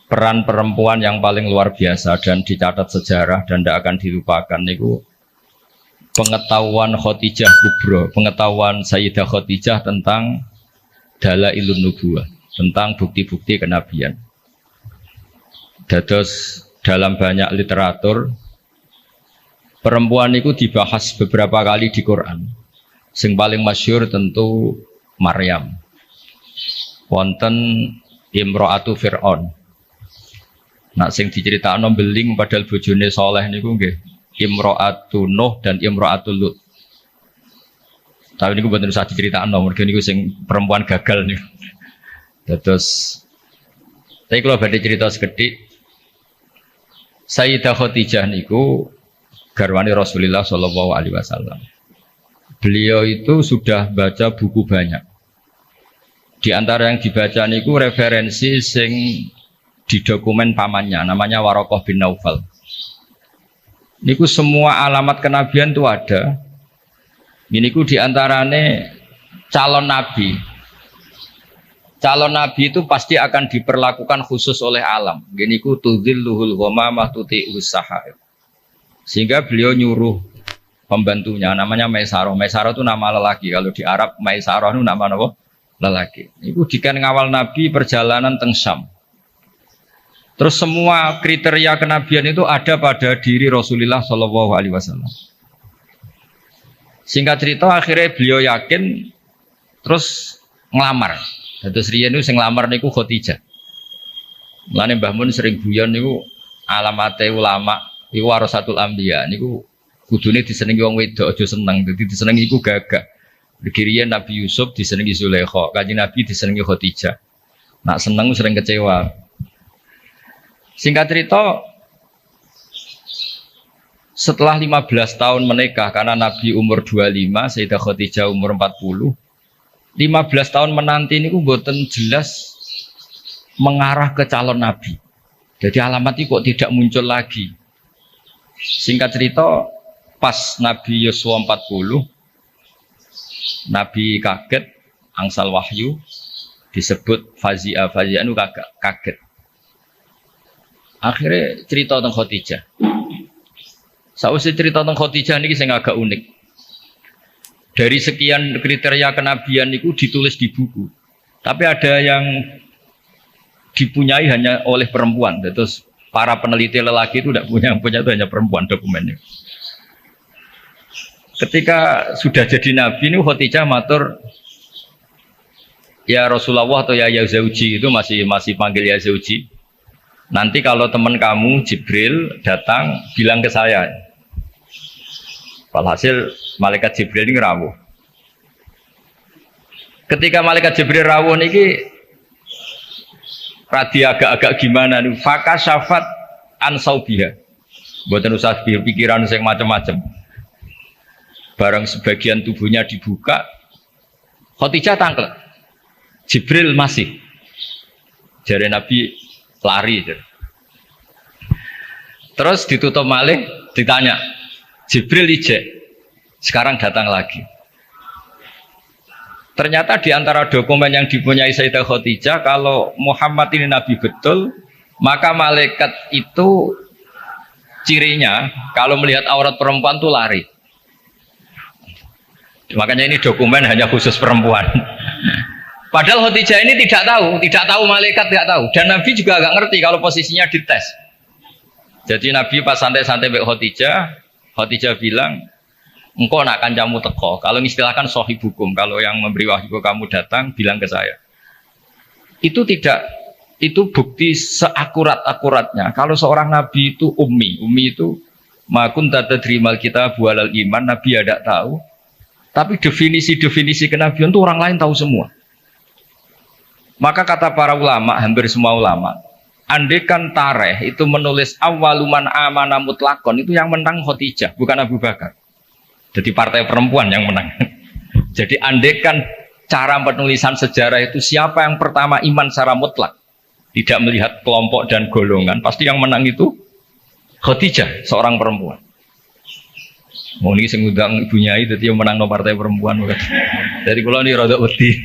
peran perempuan yang paling luar biasa dan dicatat sejarah dan tidak akan dilupakan itu pengetahuan Khadijah Kubro, pengetahuan Sayyidah Khadijah tentang Dalailun Nubuwah, tentang bukti-bukti kenabian. Dados dalam banyak literatur perempuan itu dibahas beberapa kali di Quran. Sing paling masyhur tentu Maryam. Wonten Imro'atu Fir'aun. Nah sing diceritakno beling padahal bojone saleh niku nggih Imro'atu Nuh dan Imro'atu Lut. Tapi niku mboten usah diceritakno, mergo niku sing perempuan gagal niku. Terus tapi kalau badhe cerita sekedhik Sayyidah Khadijah niku garwane Rasulullah sallallahu alaihi wasallam. Beliau itu sudah baca buku banyak. Di antara yang dibaca niku referensi sing di dokumen pamannya, namanya Warokoh bin Naufal. Niku semua alamat kenabian itu ada. Ini ku diantarane calon nabi. Calon nabi itu pasti akan diperlakukan khusus oleh alam. Gini ku tudzilluhul ghamamah tuti'us sahaib. Sehingga beliau nyuruh pembantunya namanya Maisarah. Maisarah itu nama lelaki. Kalau di Arab Maisarah itu nama apa? Lelaki. Itu jika ngawal nabi perjalanan teng Syam. Terus semua kriteria kenabian itu ada pada diri Rasulullah Shallallahu Alaihi Wasallam. Singkat cerita akhirnya beliau yakin, terus ngelamar. Terus riyen niku sing nglamar niku Khadijah. Mulane Mbah Mun sering guyon niku alamate ulama iku warasatul anbiya niku kudune disenengi wong wedok aja seneng. Dadi disenengi iku gagah. Riyen Nabi Yusuf disenengi Zulaikha, Kanjeng Nabi disenengi Khadijah. Nak seneng sering kecewa. Singkat cerita, setelah 15 tahun menikah, karena Nabi umur 25, Sayyidah Khadijah umur 40, 15 tahun menanti ini mboten jelas mengarah ke calon Nabi. Jadi alamat itu kok tidak muncul lagi. Singkat cerita, pas Nabi Yusuf 40, Nabi kaget, angsal wahyu, disebut Fazia itu kaget. Akhirnya cerita tentang Khadijah. Sausé cerita tentang Khadijah ini saya agak unik. Dari sekian kriteria kenabian itu ditulis di buku. Tapi ada yang dipunyai hanya oleh perempuan. Terus para peneliti lelaki itu tidak punya, yang punya itu hanya perempuan dokumennya. Ketika sudah jadi nabi ini Khadijah matur, ya Rasulullah atau ya Zauji, itu masih panggil ya Zauji. Nanti kalau teman kamu Jibril datang bilang ke saya. Walhasil malaikat Jibril ini rawuh. Ketika malaikat Jibril rawuh niki radi agak-agak gimana nih? Faka syafat ansaubiha. Mboten usah pikiran sing macam-macam. Barang sebagian tubuhnya dibuka, Khadijah tangkel. Jibril masih. Jare Nabi lari. Terus ditutup malih, ditanya, Jibril ijek, sekarang datang lagi. Ternyata di antara dokumen yang dipunyai Sayyidah Khadijah, kalau Muhammad ini Nabi betul, maka malaikat itu cirinya, kalau melihat aurat perempuan itu lari. Makanya ini dokumen hanya khusus perempuan. Padahal Khadijah ini tidak tahu malaikat tidak tahu, dan Nabi juga agak ngerti kalau posisinya dites. Jadi Nabi pas santai-santai mbek Khadijah bilang, engkau nak kancamu teko. Kalau istilahkan sohib hukum, kalau yang memberi wahyu ke kamu datang, bilang ke saya. Itu bukti seakurat-akuratnya. Kalau seorang Nabi itu ummi itu makun tadrimal kita bualal iman, Nabi ada tahu. Tapi definisi kenabian itu orang lain tahu semua. Maka kata para ulama, hampir semua ulama, andekan tareh itu menulis awaluman amana mutlakon, itu yang menang Khadijah, bukan Abu Bakar. Jadi partai perempuan yang menang. Jadi andekan cara penulisan sejarah itu siapa yang pertama iman secara mutlak, tidak melihat kelompok dan golongan, pasti yang menang itu Khadijah, seorang perempuan. Mau ini sing ngundang Ibu Nyai dadi menang no partai perempuan. Dari kula ini rada wedi.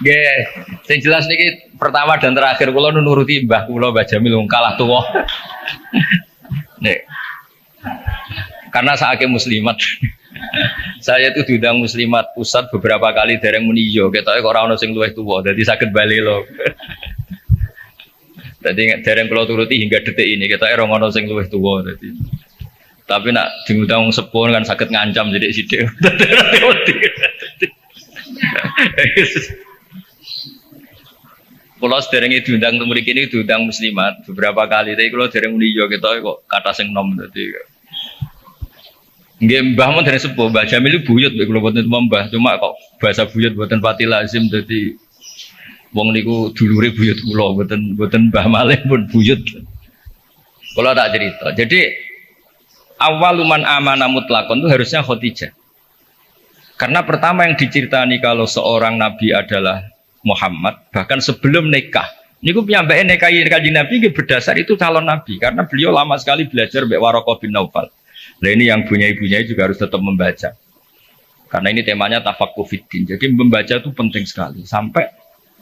Nggih, sing jelas niki pertama dan terakhir kula nuruti Mbah kula Mbah Jamil kalah tuwa. Nek karena saake muslimat. Saya itu diundang muslimat pusat beberapa kali dereng muni yo, ketoke kok ora ono sing luwih tuwa, dadi saged bali lho. Dadi dereng kula turuti hingga detik ini ketoke ora ono sing luwih tuwa dadi. Tapi nak diundang wong sepuh kan saged ngancam sithik-sithik. Kalau sederenge diundang untuk mriki ini diundang muslimat beberapa kali, tapi kalau dereng muni yo ketoke kok kata sing nom dadi. Nggih Mbah mun dereng sepuh, Mbah Jamil buyut mek kula boten Mbah, cuma kok bahasa buyut boten pati lazim dadi wong niku dulure buyut kula boten Mbah malih pun buyut. Kula tak cerita. Jadi awaluman amana mutlakon itu harusnya Khadijah. Karena pertama yang diceritani kalau seorang nabi adalah Muhammad, bahkan sebelum nikah. Niku piyambake nikahi Kanjeng Nabi berdasar itu calon nabi karena beliau lama sekali belajar mbek Waraqah bin Naufal. Nah ini yang bunyai-bunyai juga harus tetap membaca. Karena ini temanya tafaqquh fiddin. Jadi membaca itu penting sekali. Sampai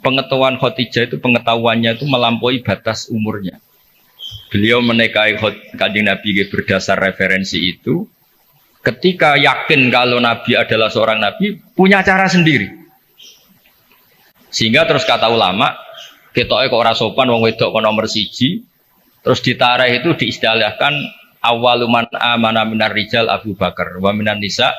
pengetahuan Khadijah itu pengetahuannya itu melampaui batas umurnya. Beliau menikahi Kanjeng Nabi berdasar referensi itu. Ketika yakin kalau Nabi adalah seorang Nabi, punya cara sendiri. Sehingga terus kata ulama, ketoke kok ora sopan wong wedok kok nomor siji, terus ditareh itu diistilahkan awaluman amana minar rijal Abu Bakar, wa minan nisa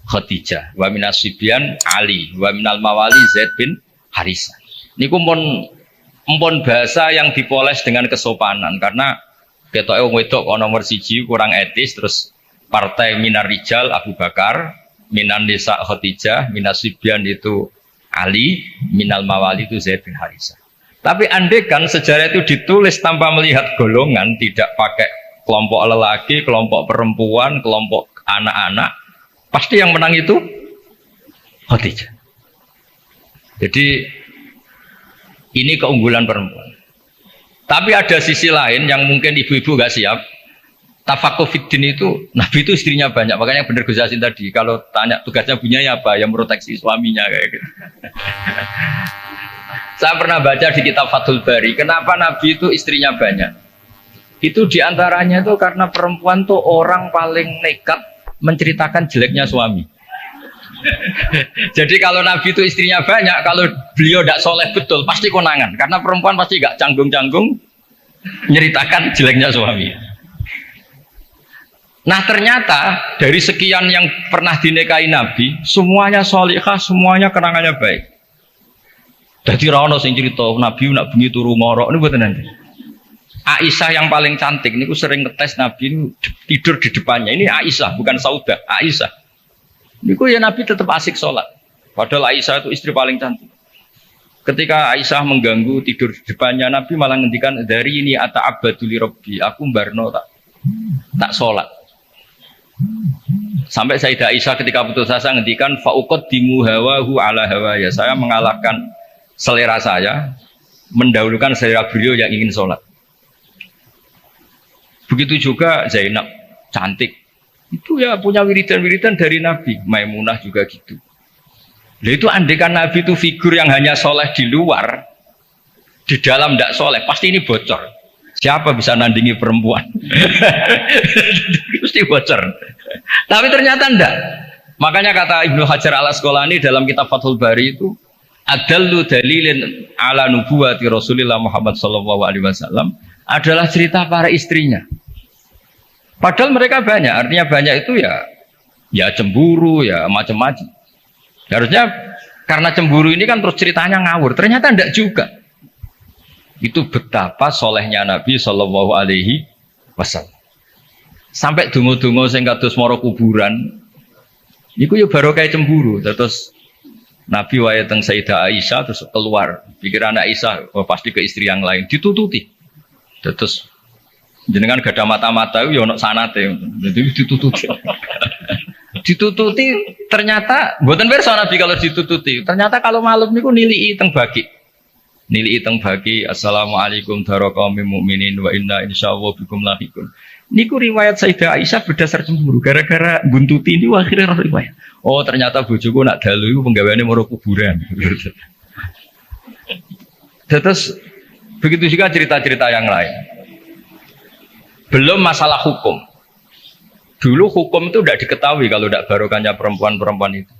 Khadijah, wa minas sibyan Ali, wa minal mawali Zaid bin Harisah. Niku empun bahasa yang dipoles dengan kesopanan karena ketoke wong wedok kok nomor siji kurang etis, terus partai minar rijal Abu Bakar, minan nisa Khadijah, minas sibyan itu Ali, minal mawali itu Zaid bin Harisah. Tapi andekan sejarah itu ditulis tanpa melihat golongan, tidak pakai kelompok lelaki, kelompok perempuan, kelompok anak-anak, pasti yang menang itu Khadijah. Jadi ini keunggulan perempuan. Tapi ada sisi lain yang mungkin ibu-ibu gak siap. Tafaqquh fiddin itu, Nabi itu istrinya banyak. Makanya benar Gus Yasin tadi, kalau tanya tugasnya punya apa, yang proteksi suaminya kayak gitu. Saya pernah baca di kitab Fathul Bari, kenapa Nabi itu istrinya banyak. Itu diantaranya itu karena perempuan tuh orang paling nekat menceritakan jeleknya suami. Jadi kalau Nabi itu istrinya banyak, kalau beliau tidak soleh betul, pasti konangan. Karena perempuan pasti gak canggung-canggung menceritakan jeleknya suami. Nah ternyata dari sekian yang pernah dinikahi Nabi, semuanya solihah, semuanya kenangannya baik. Jadi rano sing cerita Nabi nak bengi turu ngorok ini buat nanti. Aisyah yang paling cantik, ini sering ngetes Nabi ini tidur di depannya. Ini Aisyah, bukan Saudah, Aisyah. Ini ya Nabi tetap asik sholat. Padahal Aisyah itu istri paling cantik. Ketika Aisyah mengganggu tidur di depannya, Nabi malah ngendikan dari ini ata'abaduli Rabbi, aku mbarno tak sholat. Sampai Sayyidah Aisyah ketika putus asa ngendikan fa'uqaddimu hawahu ala hawaya, saya mengalahkan selera saya, mendahulukan selera beliau yang ingin sholat. Begitu juga Zainab, cantik. Itu ya punya wiridan-wiridan dari Nabi. Maimunah juga gitu. Nah itu andekan Nabi itu figur yang hanya soleh di luar, di dalam tidak soleh, pasti ini bocor. Siapa bisa nandingi perempuan? Pasti bocor. Tapi ternyata enggak. Makanya kata Ibnu Hajar al-Asqalani dalam kitab Fathul Bari itu, adallu dalilin ala nubuwati Rasulillah Muhammad SAW adalah cerita para istrinya. Padahal mereka banyak, artinya banyak itu ya cemburu, ya macam-macam. Harusnya karena cemburu ini kan terus ceritanya ngawur. Ternyata enggak juga. Itu betapa solehnya Nabi Shallallahu Alaihi Wasallam. Sampai dungo-dungo sing kados mara kuburan, niku ya baru kayak cemburu. Terus Nabi wae teng Sayyidah Aisyah terus keluar. Pikiran Aisyah pasti ke istri yang lain, ditututi. Terus jenengan gak ada mata-mata ya ono sanate. Jadi ditututi. Ditututi ternyata mboten pirsa Nabi kalau ditututi. Ternyata kalau malam niku nilii teng baki. Nilai teng bagi assalamualaikum warahmatullahi mukminin wa inna insyaallah bikum lahiqun. Niku riwayat Sayyidah Aisyah berdasar cemburu gara-gara buntuti ini akhirnya riwayat. Oh ternyata bojoku nak dalu iku penggaweane maro kuburan. Terus begitu juga cerita-cerita yang lain. Belum masalah hukum. Dulu hukum itu tidak diketahui kalau tidak barokahnya perempuan-perempuan itu.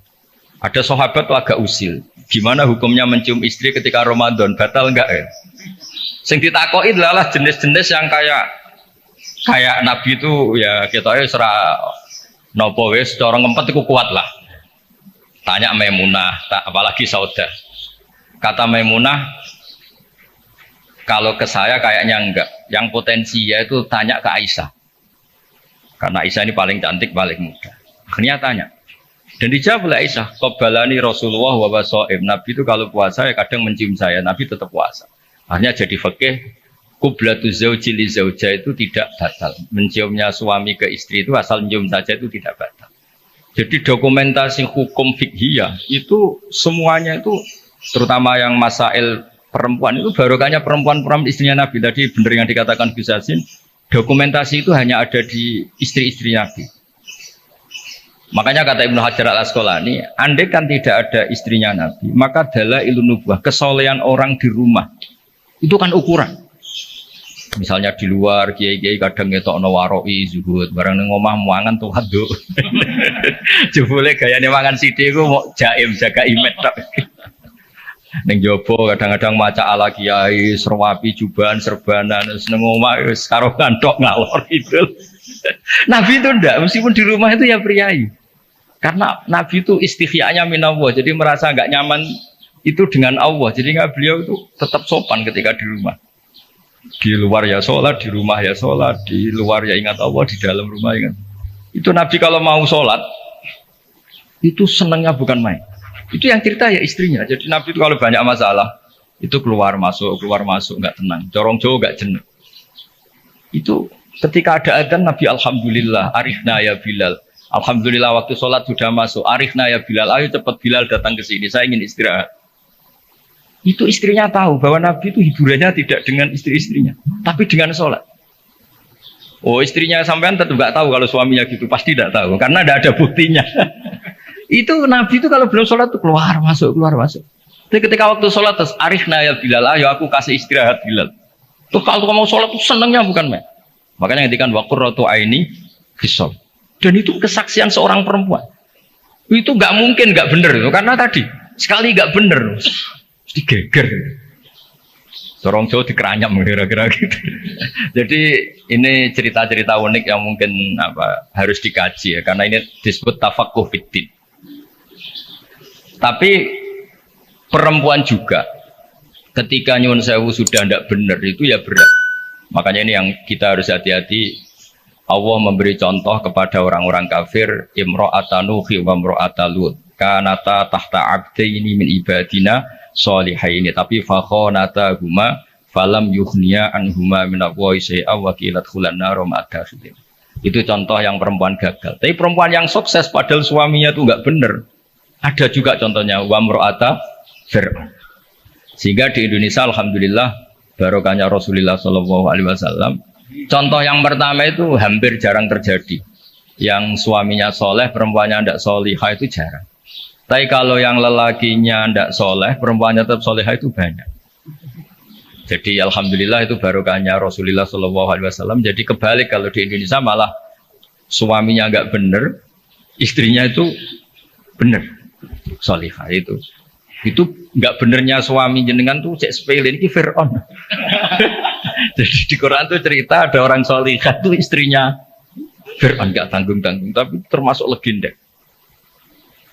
Ada sahabat tuh agak usil. Gimana hukumnya mencium istri ketika Ramadan? Batal enggak ya? Sing ditakoki adalah jenis-jenis yang kayak Nabi itu ya kita serah nopo wis cara ngempet iku kuat lah. Tanya Maimunah, apalagi Saudah. Kata Maimunah, kalau ke saya kayaknya enggak. Yang potensi ya itu tanya ke Aisyah. Karena Aisyah ini paling cantik, paling muda. Akhirnya tanya. Dan dijawab oleh Aisyah, qabalani Rasulullah wa waso'im. Nabi itu kalau puasa ya kadang mencium saya, Nabi tetap puasa. Akhirnya jadi fikih, qublatu zauji li zauja itu tidak batal. Menciumnya suami ke istri itu asal mencium saja itu tidak batal. Jadi dokumentasi hukum fikhiyah itu semuanya itu, terutama yang masail perempuan itu barokahnya perempuan-perempuan istrinya Nabi. Tadi benar yang dikatakan Gus Yassin, dokumentasi itu hanya ada di istri-istri Nabi. Makanya kata Ibnu Hajar al-Asqalani, andai kan tidak ada istrinya Nabi, maka dalailun nubuwah, kesolehan orang di rumah, itu kan ukuran. Misalnya di luar, kiai-kiai kadang ngetokno waroi, zuhud, barang nang omah mangan tuh haduk. Jebule gayane mangan sithik iku mau jaim, jaga imet tok. Ning jopo kadang-kadang maca ala kiai, serwapi jubahan, serbanan, seneng omah wis karo kantok ngalor itu. Nabi itu ndak, meskipun di rumah itu ya priayi. Karena Nabi itu istighfa'nya minallah, jadi merasa nggak nyaman itu dengan Allah. Jadi beliau itu tetap sopan ketika di rumah. Di luar ya sholat, di rumah ya sholat, di luar ya ingat Allah, di dalam rumah ingat. Itu Nabi kalau mau sholat, itu senangnya bukan main. Itu yang cerita ya istrinya. Jadi Nabi itu kalau banyak masalah, itu keluar masuk, nggak tenang. Corong jauh nggak jenuh. Itu ketika ada adzan Nabi alhamdulillah, arifna ya Bilal. Alhamdulillah waktu sholat sudah masuk. Arifna ya Bilal, ayo cepat Bilal datang ke sini. Saya ingin istirahat. Itu istrinya tahu bahwa Nabi itu hiburannya tidak dengan istri-istrinya, tapi dengan sholat. Oh istrinya sampean tetap nggak tahu kalau suaminya gitu, pasti tidak tahu karena tidak ada buktinya. Itu Nabi itu kalau belum sholat tuh keluar masuk. Tapi ketika waktu sholat terus Arifna ya Bilal, ayo aku kasih istirahat Bilal. Tuh kalau kamu sholat tuh senangnya bukan main. Makanya ngedikan waqurratu aini fisol. Dan itu kesaksian seorang perempuan. Itu nggak mungkin nggak benar itu karena tadi sekali nggak benar, mesti geger. Corong Jawa dikeranyam kira-kira gitu. Jadi ini cerita-cerita unik yang mungkin harus dikaji ya karena ini disebut tafaqquh fiddin. Tapi perempuan juga ketika nyuwun sewu sudah tidak benar itu ya berat. Makanya ini yang kita harus hati-hati. Allah memberi contoh kepada orang-orang kafir, imra'atan Nuhi wa imra'atan Lut kanata tahta abdaini min ibadina sholihaini tapi fakhonata huma falam yughniya anhuma min aqwa syai'a wa qilat khulan nar ma'adakhilin. Itu contoh yang perempuan gagal. Tapi perempuan yang sukses padahal suaminya itu enggak benar. Ada juga contohnya wa imra'ata Fir'aun. Sehingga di Indonesia alhamdulillah barokahnya Rasulullah sallallahu alaihi wasallam. Contoh yang pertama itu hampir jarang terjadi. Yang suaminya soleh, perempuannya tidak solihah itu jarang. Tapi kalau yang lelakinya tidak soleh, perempuannya tetap solihah itu banyak. Jadi alhamdulillah itu barokahnya Rasulullah SAW. Jadi kebalik kalau di Indonesia malah suaminya nggak benar, istrinya itu benar, solihah itu. Itu nggak benernya suami jenengan tuh cek sepele ini Fir'aun. Jadi di Quran tuh cerita ada orang solihah tuh istrinya Fir'aun nggak tanggung-tanggung tapi termasuk legenda.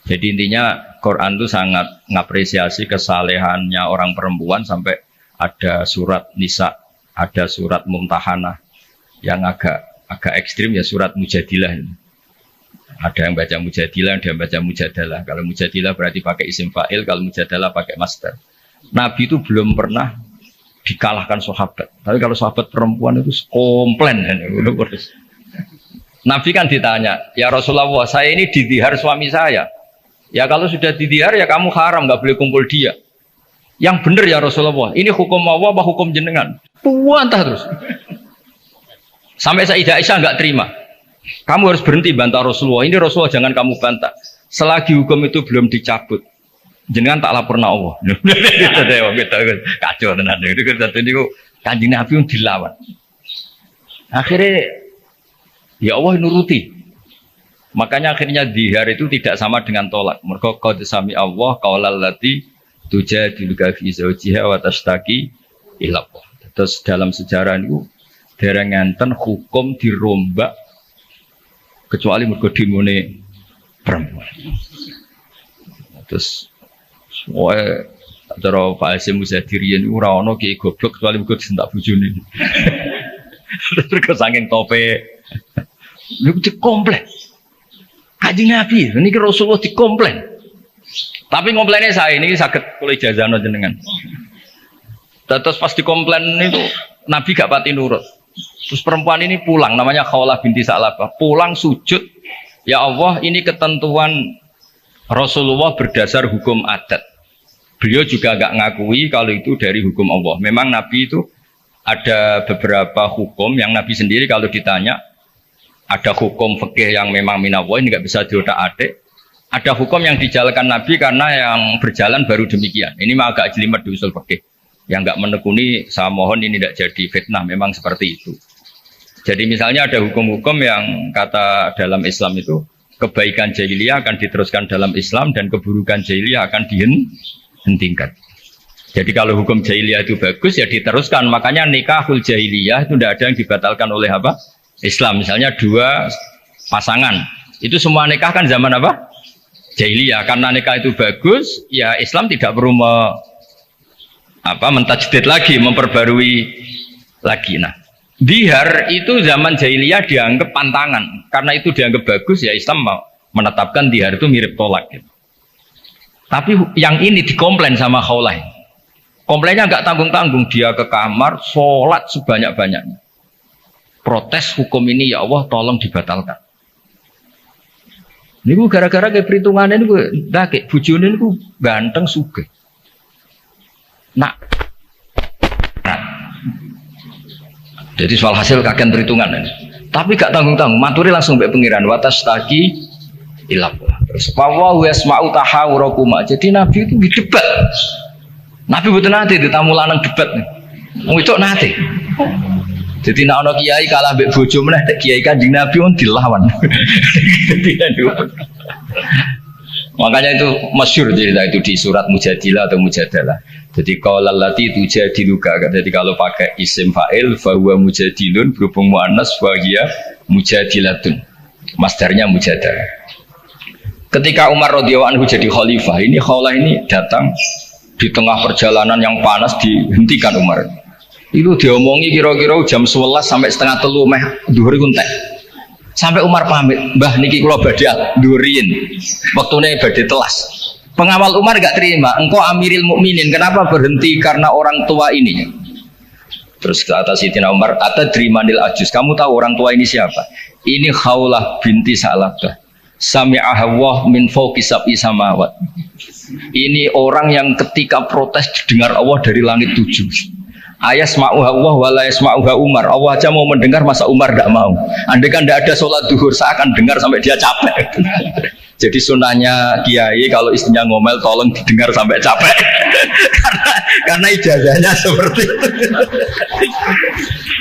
Jadi intinya Quran tuh sangat ngapresiasi kesalehannya orang perempuan sampai ada surat Nisa, ada surat Mumtahanah yang agak ekstrim ya surat Mujadilah ini. Ada yang baca Mujadilah, ada yang baca Mujadalah. Kalau Mujadilah berarti pakai isim fa'il, kalau Mujadalah pakai masdar. Nabi itu belum pernah dikalahkan sahabat. Tapi kalau sahabat perempuan itu komplain. Nabi kan ditanya, ya Rasulullah, saya ini didihar suami saya. Ya kalau sudah didihar ya kamu haram, nggak boleh kumpul dia. Yang benar ya Rasulullah, ini hukum Allah apa hukum jenengan? Puantah terus. Sampai Sayyidah Aisyah nggak terima. Kamu harus berhenti bantah Rasulullah. Ini Rasulullah jangan kamu bantah. Selagi hukum itu belum dicabut, jenengan tak laporna Allah. Kita kacau tenan. Itu Kanjeng Nabi dilawan. Akhirnya ya Allah nuruti. Makanya akhirnya dihar itu tidak sama dengan tolak. Mergo qad sami Allah qaulal lati tujadiluka fi zawjiha wa tashtaki ila Allah. Terus dalam sejarah itu dereng ngenten hukum dirombak kecuali mergo dimune perempuan. Terus wae cara Pak Hasyim Muzadirian ora ana ki goblok kecuali mergo disentak bojone. Terus saking tope niku dikomplain. Kanjeng Nabi, ini Rasulullah dikomplain. Tapi komplainnya saya ini sakit oleh jazano jenengan. Terus pas dikomplain itu Nabi gak pati nurut. Terus perempuan ini pulang, namanya Khawlah binti Sa'labah. Pulang sujud, ya Allah ini ketentuan Rasulullah berdasar hukum adat. Beliau juga gak ngakui kalau itu dari hukum Allah. Memang Nabi itu ada beberapa hukum yang Nabi sendiri kalau ditanya, ada hukum fikih yang memang minallah ini nggak bisa diotak-atik. Ada hukum yang dijalankan Nabi karena yang berjalan baru demikian. Ini mah agak jelimet di usul fikih. Yang nggak menekuni, saya mohon ini tidak jadi fitnah. Memang seperti itu. Jadi misalnya ada hukum-hukum yang kata dalam Islam itu kebaikan jahiliyah akan diteruskan dalam Islam dan keburukan jahiliyah akan dihentikan. Jadi kalau hukum jahiliyah itu bagus ya diteruskan. Makanya nikahul jahiliyah itu tidak ada yang dibatalkan oleh apa? Islam. Misalnya dua pasangan itu semua nikah kan zaman apa? Jahiliyah. Karena nikah itu bagus ya Islam tidak perlu mentajdid lagi, memperbarui lagi. Nah dihar itu zaman jahiliyah dianggap pantangan. Karena itu dianggap bagus ya Islam menetapkan dihar itu mirip tolak gitu. Tapi yang ini dikomplain sama Khawlah. Komplainnya nggak tanggung-tanggung, dia ke kamar sholat sebanyak-banyaknya. Protes hukum ini ya Allah tolong dibatalkan. Ini gue gara-gara kayak perhitungannya ini gue kayak bujune ini gue ganteng sugih. Nah, jadi soal hasil kakean perhitungan ini. Tapi gak tanggung-tanggung, maturi langsung mbek pengiran watas taki ilap. Terus wa yasma'u tahawurakuma. Jadi Nabi itu didebat. Nabi betul nanti ditamu lanang debat nih. Mau itu nanti. Jadi nak ono kiai kalah mbek bojo meneh tek kiai Kanjeng Nabi on dilawan. Makanya itu masyhur cerita itu di surat Mujadilah atau Mujadalah. Jadi qaulal lati tujadiluka. Jadi kalau pakai isim fa'il fa huwa mujadilun berhubung muannas wa hiya mujadilatun. Masdarnya mujadalah. Ketika Umar radhiyallahu anhu jadi khalifah, ini Khawlah ini datang di tengah perjalanan yang panas dihentikan Umar. Itu diomongi kira-kira jam 11 sampai setengah 3 meh dhuwur iku entek. Sampai Umar pamit, "Mbah niki kula badhe dhuwurin. Wektune badhe telas." Pengawal Umar enggak terima, "Engkau Amiril Mukminin, kenapa berhenti karena orang tua ini?" Terus ke atas Sayyidina Umar, "Atadrimanil ajus, kamu tahu orang tua ini siapa?" "Ini Khawlah binti Sa'labah. Sami'aha Allah min fawqi sab'i samawat." Ini orang yang ketika protes didengar Allah dari langit 7. Ayasma'uha Allah wa la yasma'uha Umar. Allah aja mau mendengar, masa Umar tidak mau. Andai kan tidak ada sholat duhur, saya akan dengar sampai dia capek. Jadi sunahnya kiai kalau istrinya ngomel tolong didengar sampai capek. karena ijazahnya seperti itu.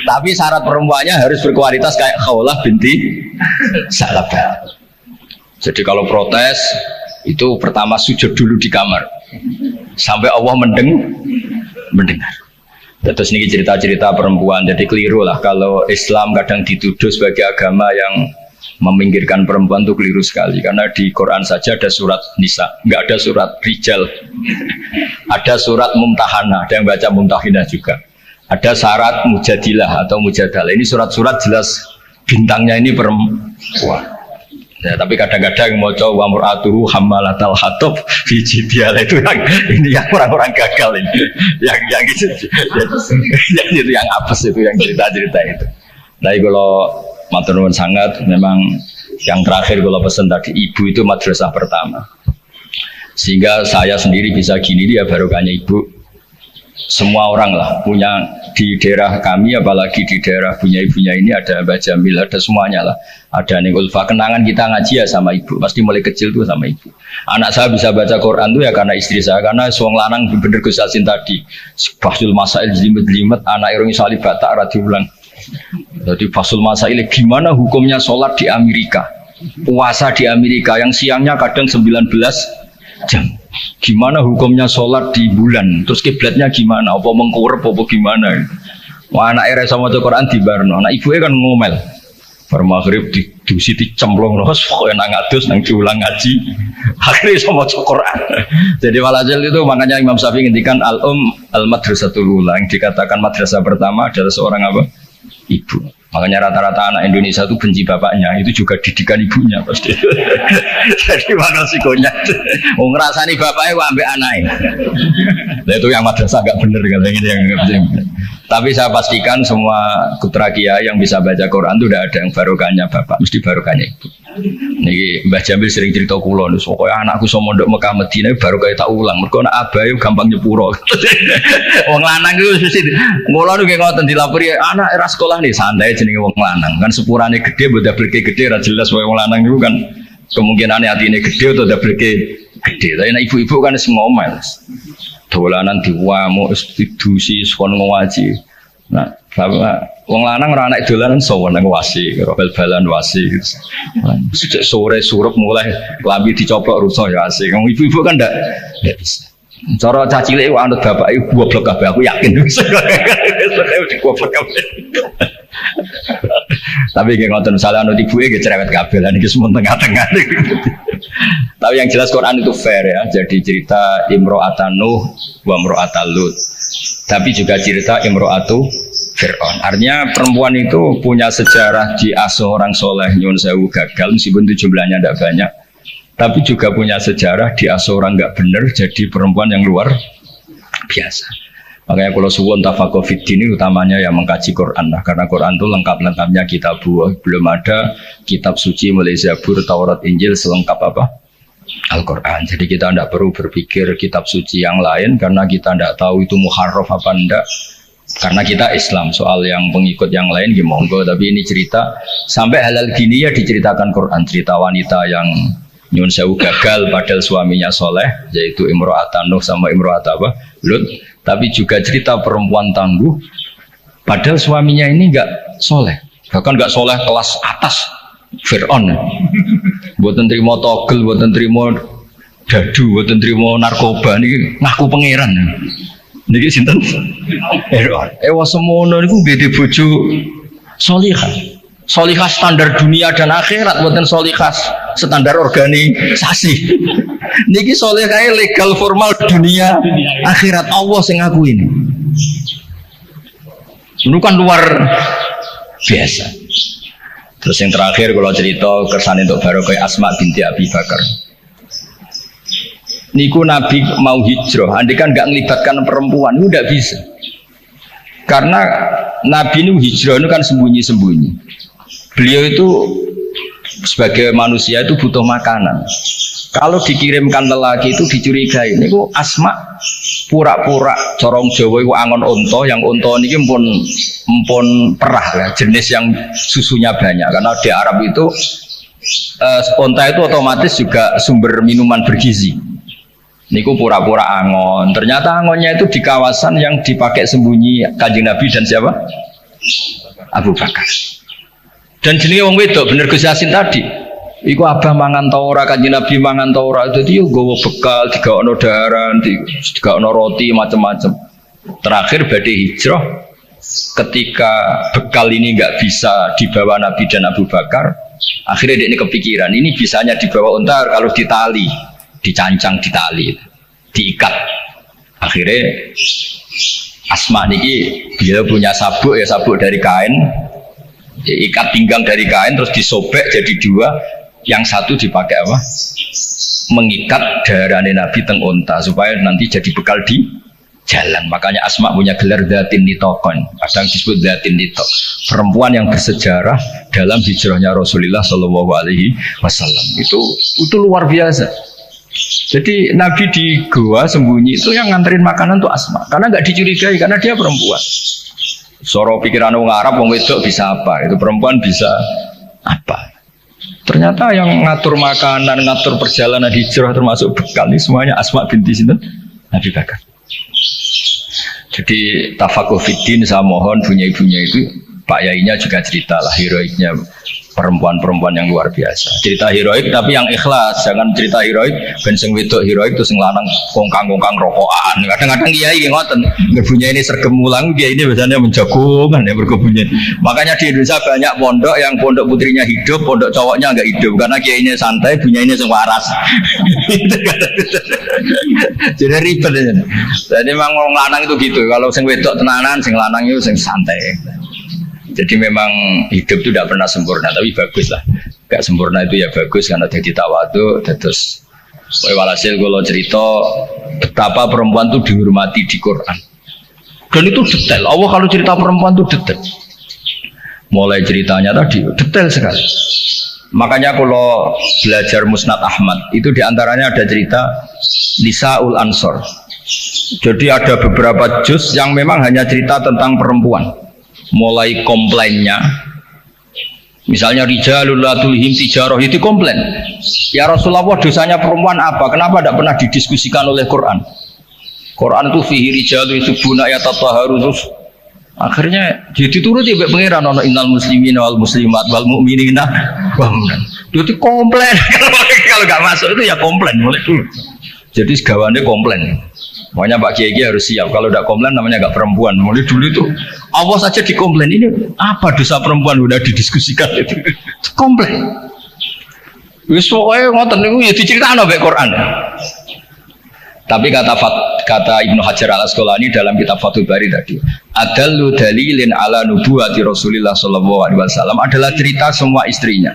Tapi syarat perempuannya harus berkualitas kayak Khawlah binti Sa'labah. Jadi kalau protes itu pertama sujud dulu di kamar sampai Allah mendengar. Terus ini cerita-cerita perempuan, jadi keliru lah kalau Islam kadang dituduh sebagai agama yang meminggirkan perempuan, itu keliru sekali. Karena di Quran saja ada surat Nisa, nggak ada surat Rijal. Ada surat Mumtahanah, ada yang baca Mumtahinah juga. Ada syarat Mujadilah atau Mujadalah. Ini surat-surat jelas bintangnya ini perempuan. Ya, tapi kadang-kadang mau coba muratuhu hammalatal hatab fijidial itu yang ini yang orang-orang gagal ini, yang gitu, yang itu yang apes itu, yang cerita-cerita itu. Nah, kalau matur nuwun sangat, memang yang terakhir kalau pesan tadi ibu itu madrasah pertama, sehingga saya sendiri bisa gini dia barokahnya ibu. semua orang lah punya di daerah kami, apalagi di daerah punya ibunya ini ada Mbak Jamil, ada semuanya lah. Ada nih Ulfa, kenangan kita ngaji ya sama ibu, pasti mulai kecil tuh sama ibu. Anak saya bisa baca Quran tuh ya karena istri saya, karena suang lanang bener Gus Yasin tadi. Fasul Masail jelimet-jelimet, anak irung salib batak radiulang. Jadi Fasul Masail gimana hukumnya sholat di Amerika, puasa di Amerika yang siangnya kadang 19 jam. Gimana hukumnya sholat di bulan, terus kiblatnya gimana, apa mengkurep apa gimana. Wah, anak era sama Quran di barno, anak ibunya kan ngomel. Bar maghrib didusi dicemplung terus pokoknya nang adus nang diulang ngaji. Akhirnya sama Quran. Jadi walhasil itu makanya Imam Syafi'i ngendikan al-madrasatul ula, yang dikatakan madrasah pertama adalah seorang apa? Ibu. Makanya rata-rata anak Indonesia itu benci bapaknya, itu juga didikan ibunya pasti. Jadi mana sikonya? Oh ngerasani bapaknya kok ambek anaknya. Nah itu yang madrasah agak bener kalau yang tapi saya pastikan semua putra kiai yang bisa baca Quran itu udah ada yang barokahnya bapak, mesti barokahnya ibu. Niki Mbah Jamil sering cerita kula, pokoknya anakku sama mondok Mekah Madinah barokah tak ulang. Mergo anak abahe gampang nyepuro. Wong lanang itu mesti ngono nggih ngoten dilapori anak era sekolah nih santai jenenge wong lanang. Kan sepurane gede mbok dableke gede ra jelas wong lanang itu kan kemungkinane atine gede atau dableke gede. Tapi nek ibu-ibu kan wis ngomel. Dolanan diwamu didusi kon ngaji. Nah, bapak wong lanang ora anak dolanan sowan nang wasi, karo bal-balan wasi. Sejak sore surup mulai klambi dicoplok rusak ya asik. Wong ibu-ibu kan ndak bisa. Cara cacile kok anut bapak iku goblok kabeh aku yakin. Goblok kabeh. Tapi nggih ngoten salah anut ibuke nggih cerewet kabeh lan iki semua tengah-tengah. Tapi yang jelas Quran itu fair ya. Jadi cerita Imro'atan Nuh wa Imro'atan Lut. Tapi juga cerita Imro'atu Fir'aun. Artinya perempuan itu punya sejarah diasuh orang soleh nyun sewu gagal meskipun itu jumlahnya tidak banyak. Tapi juga punya sejarah diasuh orang nggak benar jadi perempuan yang luar biasa. Makanya kalau suwon tafaqquh fiddin ini utamanya yang mengkaji Quran lah, karena Quran itu lengkap-lengkapnya kitab buah, belum ada kitab suci mulai Zabur, Taurat, Injil selengkap apa? Al-Quran. Jadi kita tidak perlu berpikir kitab suci yang lain karena kita tidak tahu itu muharraf apa enggak. Karena kita Islam, soal yang pengikut yang lain ya monggo, tapi ini cerita sampai halal gini ya diceritakan Quran, cerita wanita yang nyun sewu gagal padahal suaminya soleh, yaitu Imro'atan Nuh sama Imro'atan apa? Lut. Tapi juga cerita perempuan tangguh padahal suaminya ini enggak soleh, bahkan enggak soleh kelas atas Fir'aun. Buatan terima togel, buatan terima dadu, buatan terima narkoba ini ngaku pangeran. Niki sinten? Fir'aun. Semono niku beda bojo solihah. Solihah standar dunia dan akhirat, buatan solihah standar organisasi. Niki solihah legal formal dunia akhirat Allah sing ngaku ini. Ini kan luar biasa. Terus yang terakhir kalau cerita kesan untuk barokah Asma binti Abi Bakar. Niku Nabi mau hijrah, andai kan nggak melibatkan perempuan, itu tidak bisa. Karena Nabi itu hijrah itu kan sembunyi-sembunyi. Beliau itu sebagai manusia itu butuh makanan. Kalau dikirimkan lelaki itu dicurigai. Niku Asma pura-pura corong Jawa itu angon onto, yang onto ini empun perah ya, jenis yang susunya banyak. Karena di Arab itu onta itu otomatis juga sumber minuman bergizi. Niku pura-pura angon. Ternyata angonnya itu di kawasan yang dipakai sembunyi Kanjeng Nabi dan siapa? Abu Bakar. Dan jenenge wong wedok bener Gus Yasin tadi. Iku abah mangan ta ora, Kanjeng Nabi mangan ta ora, dadi yo nggawa bekal, digawono daharan, digawono roti macam-macam. Terakhir badhe hijrah ketika bekal ini enggak bisa dibawa Nabi dan Abu Bakar, akhirnya dia ini kepikiran, ini bisanya dibawa unta kalau ditali, dicancang ditali, diikat. Akhirnya Asma niki dia punya sabuk ya, sabuk dari kain, ikat pinggang dari kain terus disobek jadi dua. Yang satu dipakai apa? Mengikat darahnya Nabi teng unta supaya nanti jadi bekal di jalan. Makanya Asma punya gelar Dzatin Nitaqon, kadang disebut Dzatin Nitaq, perempuan yang bersejarah dalam hijrahnya Rasulullah Shallallahu Alaihi Wasallam. Itu luar biasa. Jadi Nabi di gua sembunyi itu yang nganterin makanan tuh Asma, karena nggak dicurigai karena dia perempuan. Soro pikiran orang Arab, orang wedok bisa apa? Itu perempuan bisa apa? Ternyata yang ngatur makanan, ngatur perjalanan hijrah termasuk bekal ini semuanya Asma binti sinten Nabi Bakar. Jadi tafakuh fiddin, saya mohon punya-ibunya itu Pak Yainya juga cerita lah heroiknya perempuan-perempuan yang luar biasa. Cerita heroik tapi yang ikhlas, jangan cerita heroik ben sing wedok heroik terus sing lanang kongkang-kongkang rokokan. Kadang-kadang kiai ngoten, ngebunya ini sergem mulang, kiai ini biasanya menjagungan ya berkebunnya. Makanya di Indonesia banyak pondok yang pondok putrinya hidup, pondok cowoknya enggak hidup karena kiainya santai, punya ini sing waras. Jadi ribet ya. Jadi memang wong lanang itu gitu. Kalau sing wedok tenanan, sing lanang itu sing santai. Jadi memang hidup itu tidak pernah sempurna, tapi bagus lah. Gak sempurna itu ya bagus karena jadi tawadu. Terus, walhasil kalau cerita betapa perempuan itu dihormati di Quran. Dan itu detail. Allah kalau cerita perempuan itu detail. Mulai ceritanya tadi detail sekali. Makanya kalau belajar Musnad Ahmad itu diantaranya ada cerita Nisaul Ansor. Jadi ada beberapa juz yang memang hanya cerita tentang perempuan. Mulai komplainnya, misalnya rijalul la tulhim tijarah itu komplain. Ya Rasulullah, dosanya perempuan apa? Kenapa tidak pernah didiskusikan oleh Quran? Quran itu fihi rijalul yusubuna yatatahharu terus akhirnya jadi turut ya pengiran ono innal muslimin wal muslimat wal mu'minina wal mu'minat. Jadi komplain kalau nggak masuk itu ya komplain mulai dulu. Jadi segawannya komplain. Makanya Pak Kiai harus siap. Kalau tidak komplain namanya nggak perempuan. Mulai dulu itu Allah saja dikomplain. Ini apa dosa perempuan udah didiskusikan itu. Komplain. Wis pokoke ngoten niku ya dicritakno mek Quran. Tapi kata Ibnu Hajar Al Asqalani dalam kitab Fathul Bari tadi, adallu dalilin ala nubuwati Rasulillah sallallahu alaihi wasallam adalah cerita semua istrinya.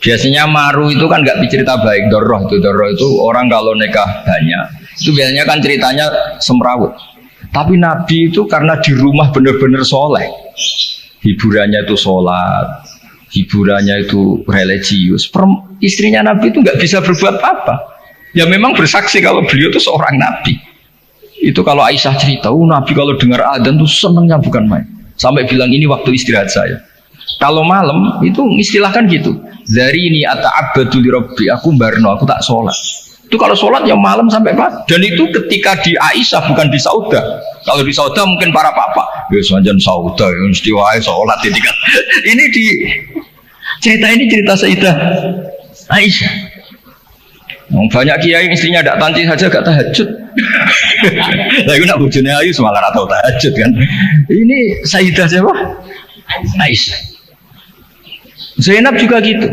Biasanya maru itu kan nggak cerita baik. Doroh itu orang kalau nikah banyak itu biasanya kan ceritanya semrawut. Tapi Nabi itu karena di rumah benar-benar soleh, hiburannya itu sholat, hiburannya itu religius. Istrinya Nabi itu nggak bisa berbuat apa. Ya memang bersaksi kalau beliau itu seorang Nabi. Itu kalau Aisyah cerita, Nabi kalau dengar adzan tuh senengnya bukan main. Sampai bilang ini waktu istirahat saya. Kalau malam itu istilahkan gitu. Dari ini ata'abbadu li rabbi, aku barno, aku tak sholat. Itu kalau sholat ya malam sampai pagi. Dan itu ketika di Aisyah bukan di Saudah. Kalau di Saudah mungkin para papa, ya sanjan Saudah, ya mesti wae sholat ini kan. Ini di cerita Sayyidah Aisyah. Banyak kiai istrinya tidak tanti saja gak tahajud. Lalu nak bujune ayu semalah atau tahajud kan. Ini Sayyidah siapa? Aisyah. Zainab juga gitu.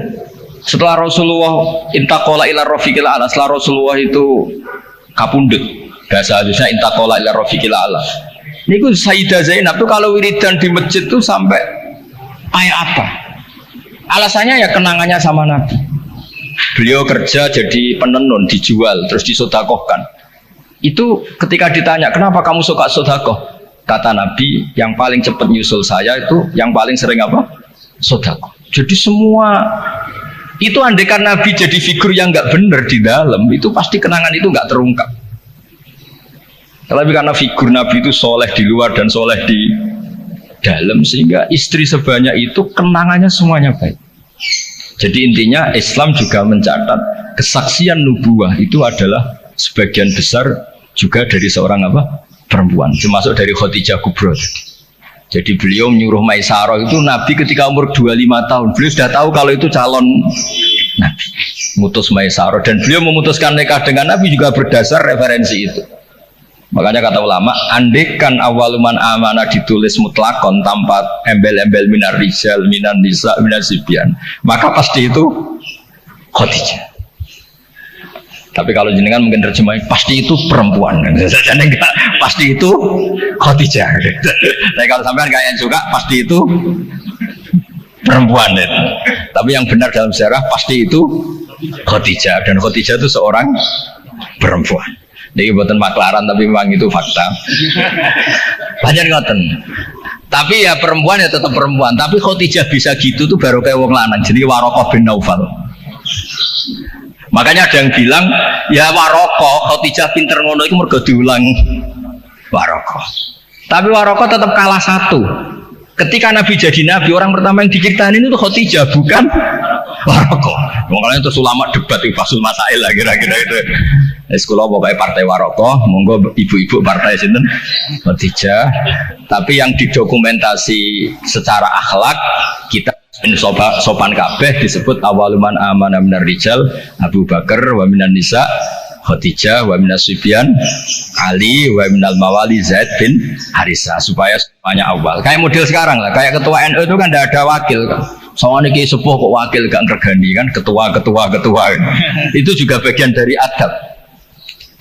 Setelah Rasulullah intaqala ila rafiqil a'la, setelah Rasulullah itu kapundhut, bahasa halusnya intaqala ila rafiqil a'la. Niku Sayyidah Zainab tuh kalau wiridan di masjid tuh sampai kayak apa? Alasannya ya kenangannya sama Nabi. Beliau kerja jadi penenun, dijual terus disodakohkan. Itu ketika ditanya kenapa kamu suka sodakoh, kata Nabi yang paling cepat nyusul saya itu yang paling sering apa? Sodakoh. Jadi semua itu andaikan Nabi jadi figur yang nggak benar di dalam, itu pasti kenangan itu nggak terungkap. Tapi karena figur Nabi itu soleh di luar dan soleh di dalam, sehingga istri sebanyak itu kenangannya semuanya baik. Jadi intinya Islam juga mencatat kesaksian nubuwah itu adalah sebagian besar juga dari seorang apa? Perempuan, termasuk dari Khadijah Kubra. Jadi beliau menyuruh Maisarah itu Nabi ketika umur 25 tahun. Beliau sudah tahu kalau itu calon Nabi. Mutus Maisarah. Dan beliau memutuskan nikah dengan Nabi juga berdasar referensi itu. Makanya kata ulama, andekan awaluman amanah ditulis mutlakon tanpa embel-embel minar rijal, minan nisa, minar sibyan, maka pasti itu Khadijah. Tapi kalau jenengan mungkin terjemahin pasti itu perempuan, dan enggak pasti itu Khadijah. Tapi kalau sampean kayak yang suka pasti itu perempuan. Tapi yang benar dalam sejarah pasti itu Khadijah, dan Khadijah itu seorang perempuan. Jadi buatan maklaran tapi memang itu fakta. Banyak ngoten. Tapi ya perempuan ya tetap perempuan. Tapi Khadijah bisa gitu tuh baru kayak wong lanang. Jadi Warokoh bin Naufal. Makanya ada yang bilang ya Waroko Khadijah pinter ngono itu mergo diulang Waroko. Tapi Waroko tetap kalah satu. Ketika Nabi jadi Nabi, orang pertama yang diceritain itu Khadijah, bukan Waroko. Makanya terus ulama debat di Fasul Masail lah kira-kira itu. Sekolah pokoknya partai Waroko, monggo ibu-ibu partai sinten Khadijah. Tapi yang didokumentasi secara akhlak kita sopan kabeh disebut awaluman amana minar rijal Abu Bakar wa minan nisa Khadijah wa minas Sufyan Ali wa minal mawali Zaid bin Harisa, supaya semuanya awal. Kayak model sekarang lah, kayak ketua NU itu kan tidak ada wakil kan. Soalnya ki sepuh kok wakil gak ngergani kan, ketua. Itu juga bagian dari adab.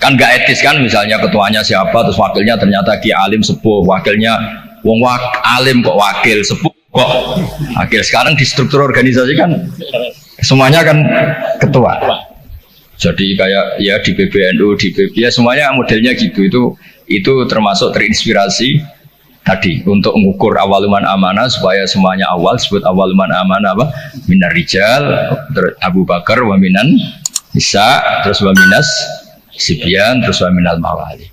Kan gak etis kan, misalnya ketuanya siapa terus wakilnya ternyata ki alim sepuh, wakilnya wong alim kok wakil, sepuh kok wakil. Sekarang di struktur organisasi kan semuanya kan ketua. Jadi kayak ya di PBNU, di PP ya semuanya modelnya gitu. Itu termasuk terinspirasi tadi untuk mengukur awaluman amanah supaya semuanya awal, disebut awaluman amanah apa? Minar rijal, Abu Bakar wa minan nisa, terus wa minas Sibyan, terus wa minal mawali.